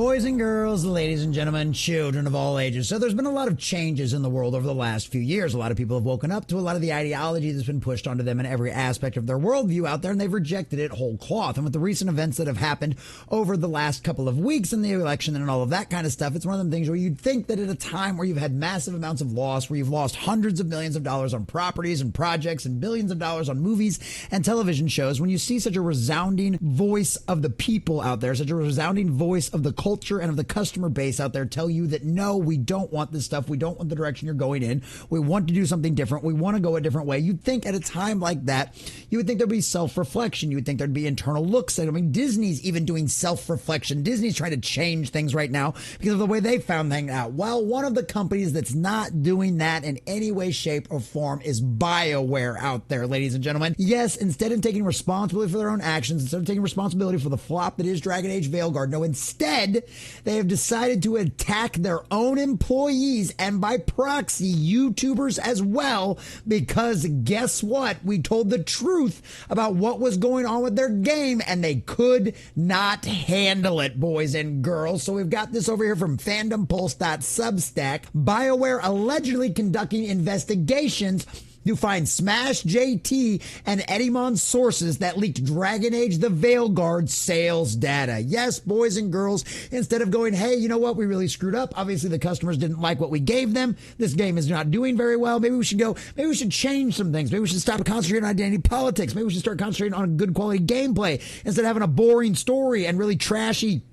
Boys and girls, ladies and gentlemen, children of all ages. So there's been a lot of changes in the world over the last few years. A lot of people have woken up to a lot of the ideology that's been pushed onto them in every aspect of their worldview out there, and they've rejected it whole cloth. And with the recent events that have happened over the last couple of weeks in the election and all of that kind of stuff, it's one of them things where you'd think that at a time where you've had massive amounts of loss, where you've lost hundreds of millions of dollars on properties and projects and billions of dollars on movies and television shows, when you see such a resounding voice of the people out there, such a resounding voice of the culture and of the customer base out there tell you that no, we don't want this stuff. We don't want the direction you're going in. We want to do something different. We want to go a different way. You'd think at a time like that, you would think there'd be self-reflection. You would think there'd be internal looks. I mean, Disney's even doing self-reflection. Disney's trying to change things right now because of the way they found things out. Well, one of the companies that's not doing that in any way, shape, or form is Bioware out there, ladies and gentlemen. Yes, instead of taking responsibility for their own actions, instead of taking responsibility for the flop that is Dragon Age Veilguard, no, instead, they have decided to attack their own employees and by proxy YouTubers as well, because guess what? We told the truth about what was going on with their game and they could not handle it, boys and girls. So we've got this over here from fandompulse.substack. BioWare allegedly conducting investigations to find Smash JT and Endymion sources that leaked Dragon Age The Veilguard sales data. Yes, boys and girls, instead of going, hey, you know what, we really screwed up. Obviously, the customers didn't like what we gave them. This game is not doing very well. Maybe we should change some things. Maybe we should stop concentrating on identity politics. Maybe we should start concentrating on good quality gameplay instead of having a boring story and really trashy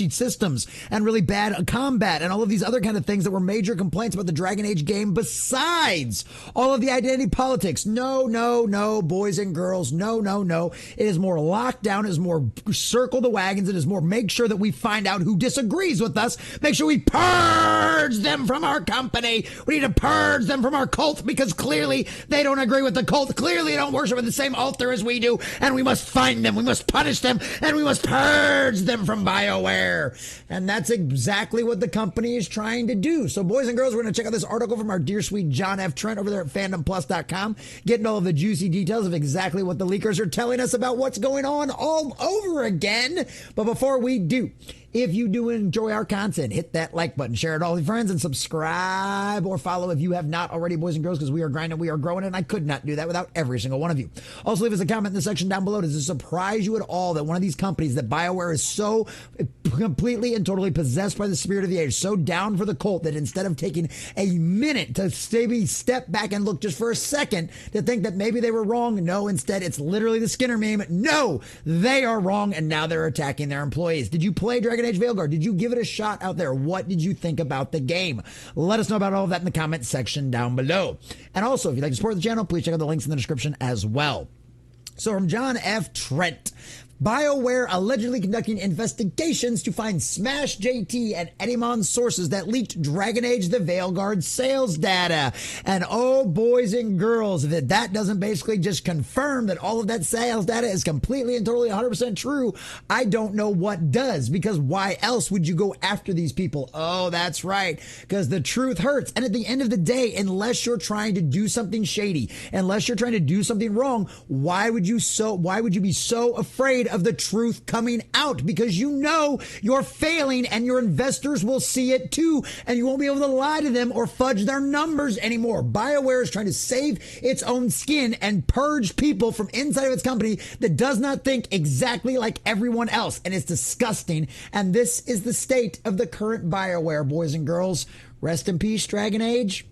systems and really bad combat and all of these other kind of things that were major complaints about the Dragon Age game, besides all of the identity politics. No, boys and girls. No. It is more lockdown. It is more circle the wagons. It is more make sure that we find out who disagrees with us. Make sure we purge them from our company. We need to purge them from our cult because clearly they don't agree with the cult. Clearly they don't worship at the same altar as we do. And we must find them. We must punish them. And we must purge them from BioWare. And that's exactly what the company is trying to do. So boys and girls, we're going to check out this article from our dear sweet John F. Trent over there at fandomplus.com, getting all of the juicy details of exactly what the leakers are telling us about what's going on all over again. But before we do, if you do enjoy our content, hit that like button, share it with all your friends, and subscribe or follow if you have not already, boys and girls, because we are grinding, we are growing, and I could not do that without every single one of you. Also, leave us a comment in the section down below. Does it surprise you at all that one of these companies, that BioWare, is so completely and totally possessed by the spirit of the age, so down for the cult, that instead of taking a minute to maybe step back and look just for a second to think that maybe they were wrong, no, instead it's literally the Skinner meme. No, they are wrong, and now they're attacking their employees. Did you play Dragon Age Veilguard? Did you give it a shot out there? What did you think about the game? Let us know about all of that in the comment section down below. And also, if you'd like to support the channel, please check out the links in the description as well. So from John F. Trent, BioWare allegedly conducting investigations to find Smash JT and Endymion sources that leaked Dragon Age The Veilguard sales data. And oh, boys and girls, if that doesn't basically just confirm that all of that sales data is completely and totally 100% true, I don't know what does, because why else would you go after these people? Oh, that's right, because the truth hurts. And at the end of the day, unless you're trying to do something shady, unless you're trying to do something wrong, why would you be so afraid of the truth coming out? Because you know you're failing and your investors will see it too, and you won't be able to lie to them or fudge their numbers anymore. BioWare is trying to save its own skin and purge people from inside of its company that does not think exactly like everyone else, and it's disgusting. And this is the state of the current BioWare, boys and girls. Rest in peace, Dragon Age.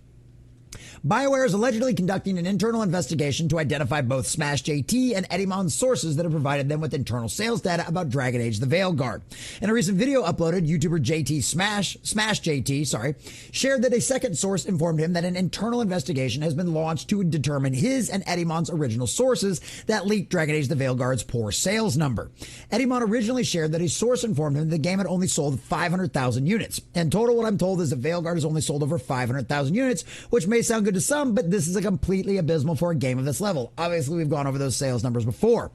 BioWare is allegedly conducting an internal investigation to identify both Smash JT and Endymion sources that have provided them with internal sales data about Dragon Age The Veilguard. In a recent video uploaded, YouTuber Smash JT, shared that a second source informed him that an internal investigation has been launched to determine his and Endymion's original sources that leaked Dragon Age The Veilguard's poor sales number. Endymion originally shared that a source informed him the game had only sold 500,000 units. In total, what I'm told is that Veilguard has only sold over 500,000 units, which may sound good to some, but this is a completely abysmal for a game of this level. Obviously, we've gone over those sales numbers before.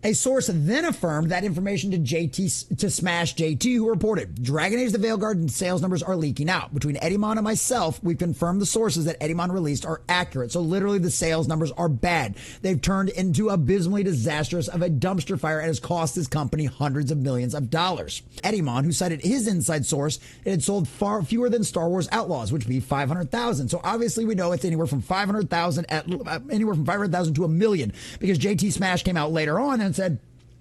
A source then affirmed that information to Smash JT, who reported Dragon Age The Veilguard sales numbers are leaking out. Between Endymion and myself, we've confirmed the sources that Endymion released are accurate. So literally the sales numbers are bad. They've turned into abysmally disastrous of a dumpster fire and has cost his company hundreds of millions of dollars. Endymion, who cited his inside source, it had sold far fewer than Star Wars Outlaws, which would be 500,000. So obviously we know it's anywhere from 500,000 to a million, because JT Smash came out later on and said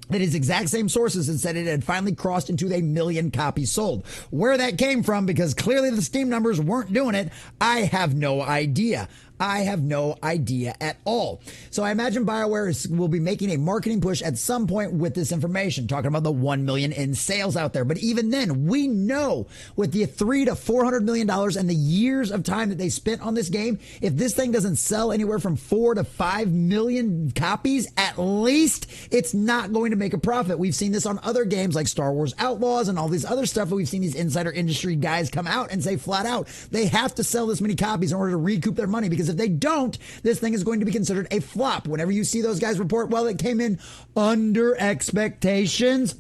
that his exact same sources had said it had finally crossed into 1 million copies sold. Where that came from, because clearly the Steam numbers weren't doing it, I have no idea. I have no idea at all. So I imagine Bioware will be making a marketing push at some point with this information, talking about the 1 million in sales out there. But even then, we know with the $300 to $400 million and the years of time that they spent on this game, if this thing doesn't sell anywhere from 4 to 5 million copies, at least, it's not going to make a profit. We've seen this on other games like Star Wars Outlaws and all these other stuff. But we've seen these insider industry guys come out and say flat out, they have to sell this many copies in order to recoup their money, because if they don't, this thing is going to be considered a flop. Whenever you see those guys report, well, it came in under expectations,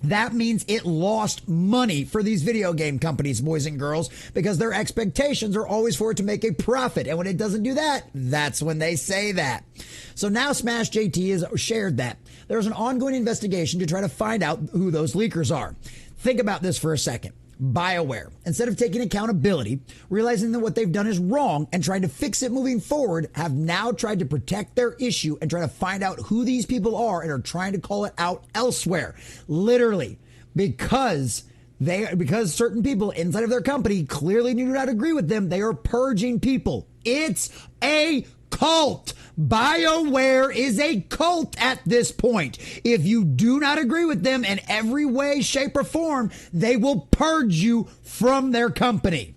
that means it lost money for these video game companies, boys and girls, because their expectations are always for it to make a profit. And when it doesn't do that, that's when they say that. So now Smash JT has shared that there's an ongoing investigation to try to find out who those leakers are. Think about this for a second. Bioware, instead of taking accountability, realizing that what they've done is wrong and trying to fix it moving forward, have now tried to protect their issue and try to find out who these people are and are trying to call it out elsewhere. Literally, because certain people inside of their company clearly do not agree with them, they are purging people. It's a cult. BioWare is a cult at this point. If you do not agree with them in every way, shape, or form, they will purge you from their company.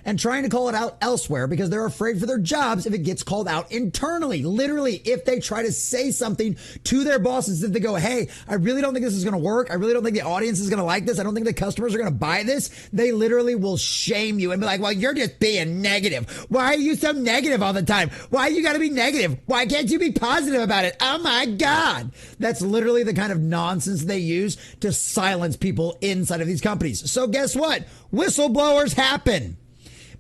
And trying to call it out elsewhere because they're afraid for their jobs if it gets called out internally. Literally, if they try to say something to their bosses, that they go, hey, I really don't think this is going to work. I really don't think the audience is going to like this. I don't think the customers are going to buy this. They literally will shame you and be like, well, you're just being negative. Why are you so negative all the time? Why you got to be negative? Why can't you be positive about it? Oh my God. That's literally the kind of nonsense they use to silence people inside of these companies. So guess what? Whistleblowers happen,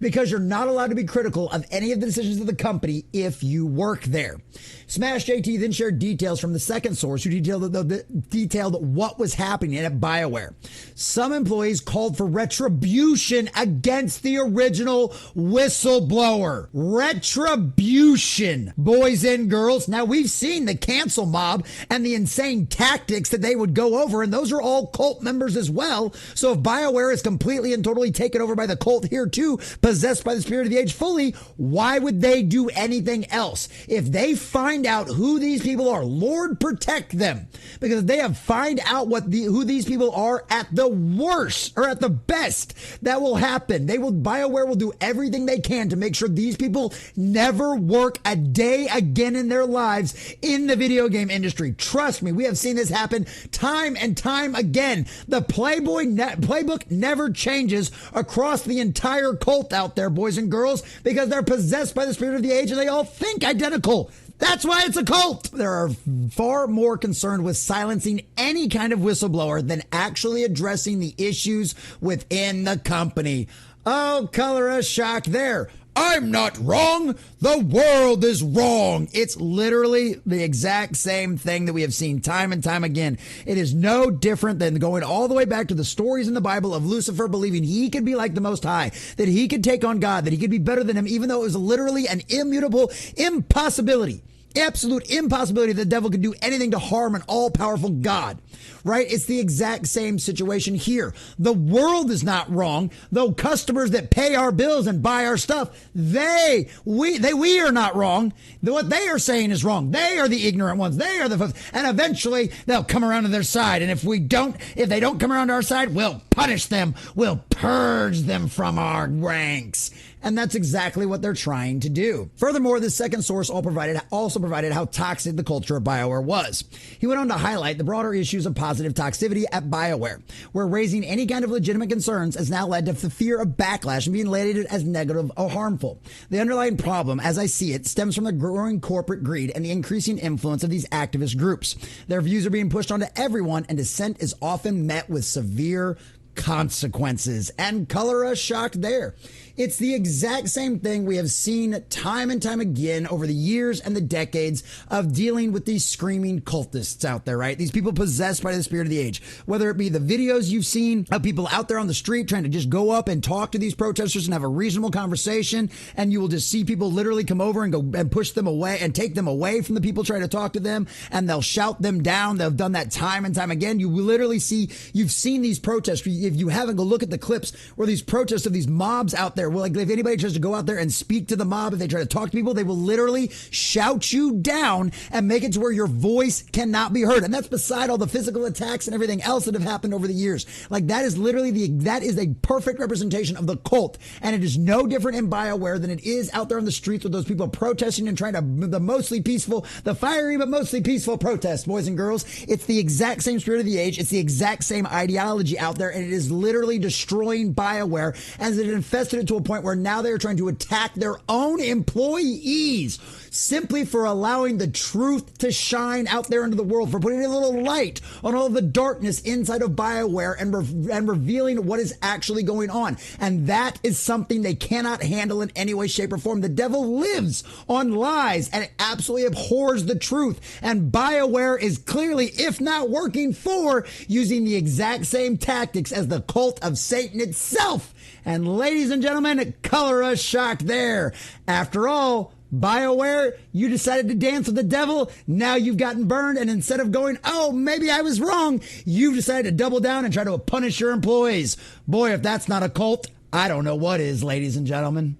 because you're not allowed to be critical of any of the decisions of the company if you work there. Smash JT then shared details from the second source who detailed what was happening at BioWare. Some employees called for retribution against the original whistleblower. Retribution, boys and girls. Now, we've seen the cancel mob and the insane tactics that they would go over, and those are all cult members as well. So if BioWare is completely and totally taken over by the cult here too, possessed by the spirit of the age fully, why would they do anything else? If they find out who these people are, Lord protect them, because if they have find out who these people are at the worst or at the best, that will happen. BioWare will do everything they can to make sure these people never work a day again in their lives in the video game industry. Trust me, we have seen this happen time and time again. The playbook never changes across the entire cult out there, boys and girls, because they're possessed by the spirit of the age and they all think identical. That's why it's a cult. They are far more concerned with silencing any kind of whistleblower than actually addressing the issues within the company. Oh, color us shocked there. I'm not wrong. The world is wrong. It's literally the exact same thing that we have seen time and time again. It is no different than going all the way back to the stories in the Bible of Lucifer believing he could be like the Most High, that he could take on God, that he could be better than him, even though it was literally an immutable impossibility. Absolute impossibility the devil could do anything to harm an all-powerful God, right? It's the exact same situation here. The world is not wrong, though customers that pay our bills and buy our stuff, we are not wrong. What they are saying is wrong. They are the ignorant ones. They are and eventually they'll come around to their side. And if they don't come around to our side, we'll punish them. We'll purge them from our ranks. And that's exactly what they're trying to do. Furthermore, this second source also provided how toxic the culture of Bioware was. He went on to highlight the broader issues of positive toxicity at Bioware, where raising any kind of legitimate concerns has now led to the fear of backlash and being labeled as negative or harmful. The underlying problem, as I see it, stems from the growing corporate greed and the increasing influence of these activist groups. Their views are being pushed onto everyone, and dissent is often met with severe consequences. And color us shocked there. It's the exact same thing we have seen time and time again over the years and the decades of dealing with these screaming cultists out there, right? These people possessed by the spirit of the age. Whether it be the videos you've seen of people out there on the street trying to just go up and talk to these protesters and have a reasonable conversation, and you will just see people literally come over and go and push them away and take them away from the people trying to talk to them, and they'll shout them down. They've done that time and time again. You will literally see, you've seen these protests. If you haven't, go look at the clips where these protests of these mobs out there, well, like if anybody tries to go out there and speak to the mob, if they try to talk to people, they will literally shout you down and make it to where your voice cannot be heard. And that's beside all the physical attacks and everything else that have happened over the years. Like that is literally that is a perfect representation of the cult. And it is no different in Bioware than it is out there on the streets with those people protesting and trying to, the fiery but mostly peaceful protest, boys and girls. It's the exact same spirit of the age. It's the exact same ideology out there. And it is literally destroying Bioware as it infested it to a point where now they're trying to attack their own employees simply for allowing the truth to shine out there into the world, for putting a little light on all of the darkness inside of Bioware and revealing what is actually going on. And that is something they cannot handle in any way, shape, or form. The devil lives on lies and it absolutely abhors the truth. And Bioware is clearly, if not working for, using the exact same tactics as the cult of Satan itself. And ladies and gentlemen, color us shocked there. After all, Bioware, you decided to dance with the devil. Now you've gotten burned. And instead of going, oh, maybe I was wrong, you've decided to double down and try to punish your employees. Boy, if that's not a cult, I don't know what is, ladies and gentlemen.